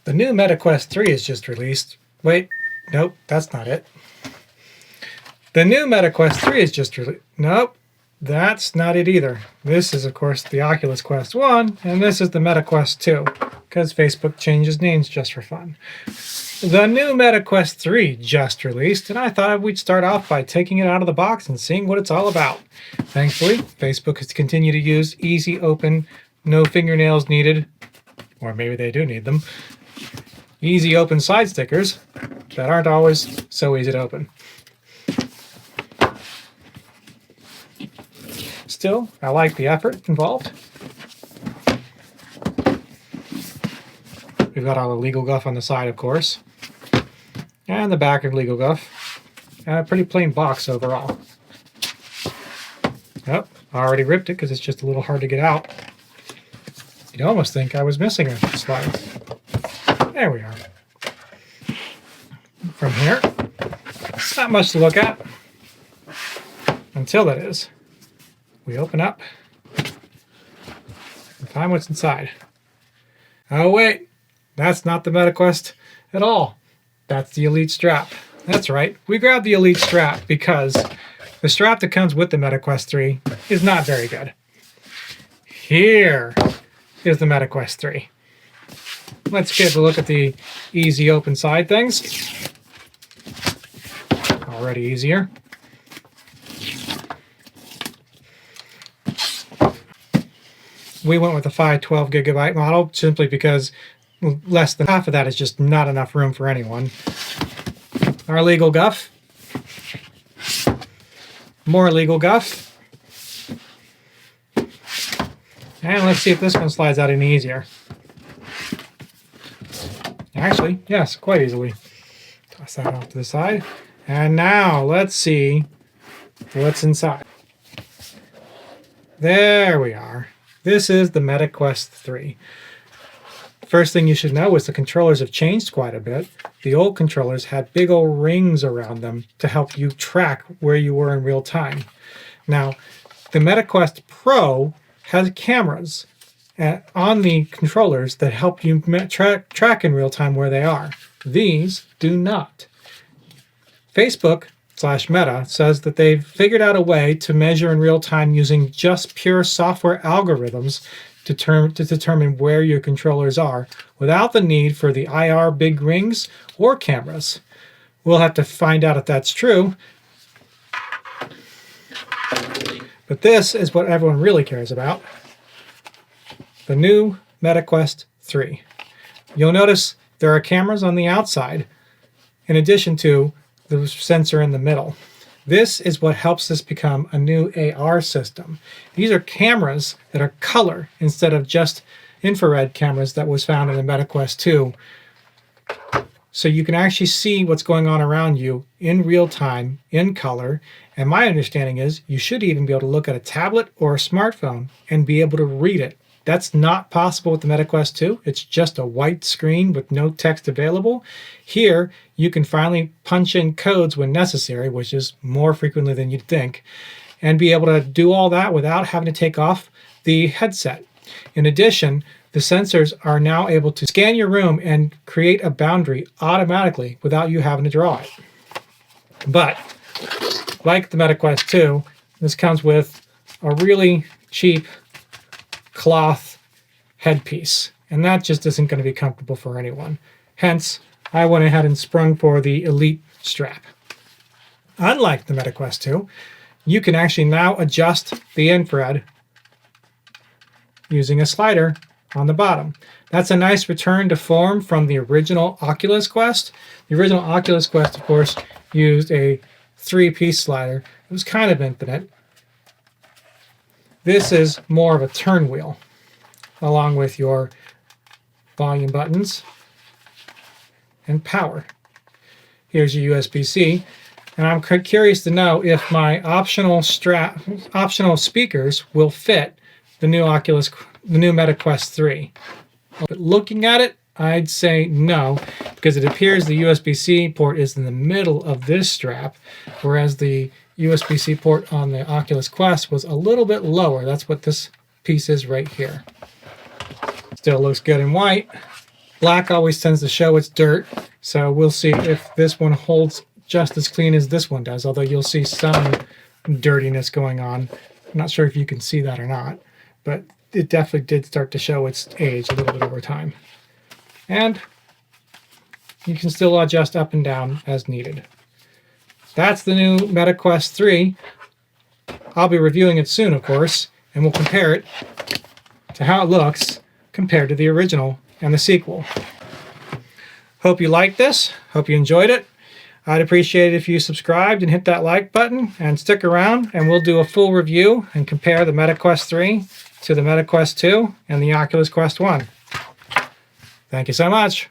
The new Meta Quest 3 is just released. Wait, nope, that's not it. The new Meta Quest 3 is just released. Nope, that's not it either. This is, of course, the Oculus Quest 1, and this is the Meta Quest 2, because Facebook changes names just for fun. The new Meta Quest 3 just released, and I thought we'd start off by taking it out of the box and seeing what it's all about. Thankfully, Facebook has continued to use easy open, no fingernails needed, or maybe they do need them, easy open side stickers that aren't always so easy to open. Still, I like the effort involved. We've got all the legal guff on the side, of course, and the back of legal guff, and a pretty plain box overall. Oh, I already ripped it because it's just a little hard to get out. You'd almost think I was missing a slide. There we are. From here, not much to look at. Until that is. We open up and find what's inside. Oh wait, that's not the Meta Quest at all. That's the Elite strap. That's right, we grabbed the Elite strap because the strap that comes with the Meta Quest 3 is not very good. Here is the Meta Quest 3. Let's get a look at the easy open side things. Already easier. We went with the 512 gigabyte model simply because less than half of that is just not enough room for anyone. Our legal guff. More legal guff. And let's see if this one slides out any easier. Actually, yes, quite easily. Toss that off to the side. And now let's see what's inside. There we are. This is the Meta Quest 3. First thing you should know is the controllers have changed quite a bit. The old controllers had big old rings around them to help you track where you were in real time. Now, the Meta Quest Pro has cameras on the controllers that help you track in real time where they are. These do not. Facebook/Meta says that they've figured out a way to measure in real time using just pure software algorithms to determine where your controllers are without the need for the IR big rings or cameras. We'll have to find out if that's true. But this is what everyone really cares about. The new Meta Quest 3. You'll notice there are cameras on the outside in addition to the sensor in the middle. This is what helps this become a new AR system. These are cameras that are color instead of just infrared cameras that was found in the Meta Quest 2. So you can actually see what's going on around you in real time, in color. And my understanding is you should even be able to look at a tablet or a smartphone and be able to read it. That's not possible with the Meta Quest 2. It's just a white screen with no text available. Here, you can finally punch in codes when necessary, which is more frequently than you'd think, and be able to do all that without having to take off the headset. In addition, the sensors are now able to scan your room and create a boundary automatically without you having to draw it. But, like the Meta Quest 2, this comes with a really cheap cloth headpiece, and that just isn't going to be comfortable for anyone. Hence, I went ahead and sprung for the Elite strap. Unlike the Meta Quest 2, you can actually now adjust the infrared using a slider on the bottom. That's a nice return to form from the original Oculus Quest. The original Oculus Quest, of course, used a 3-piece slider. It was kind of infinite. This is more of a turn wheel, along with your volume buttons and power. Here's your USB-C, and I'm curious to know if my optional speakers will fit the new Meta Quest 3. But looking at it, I'd say no, because it appears the USB-C port is in the middle of this strap, whereas the USB-C port on the Oculus Quest was a little bit lower. That's what this piece is right here. Still looks good in white. Black always tends to show its dirt, so we'll see if this one holds just as clean as this one does, although you'll see some dirtiness going on. I'm not sure if you can see that or not, but it definitely did start to show its age a little bit over time. And you can still adjust up and down as needed. That's the new MetaQuest 3. I'll be reviewing it soon, of course, and we'll compare it to how it looks compared to the original and the sequel. Hope you liked this. Hope you enjoyed it. I'd appreciate it if you subscribed and hit that like button and stick around, and we'll do a full review and compare the MetaQuest 3 to the MetaQuest 2 and the Oculus Quest 1. Thank you so much.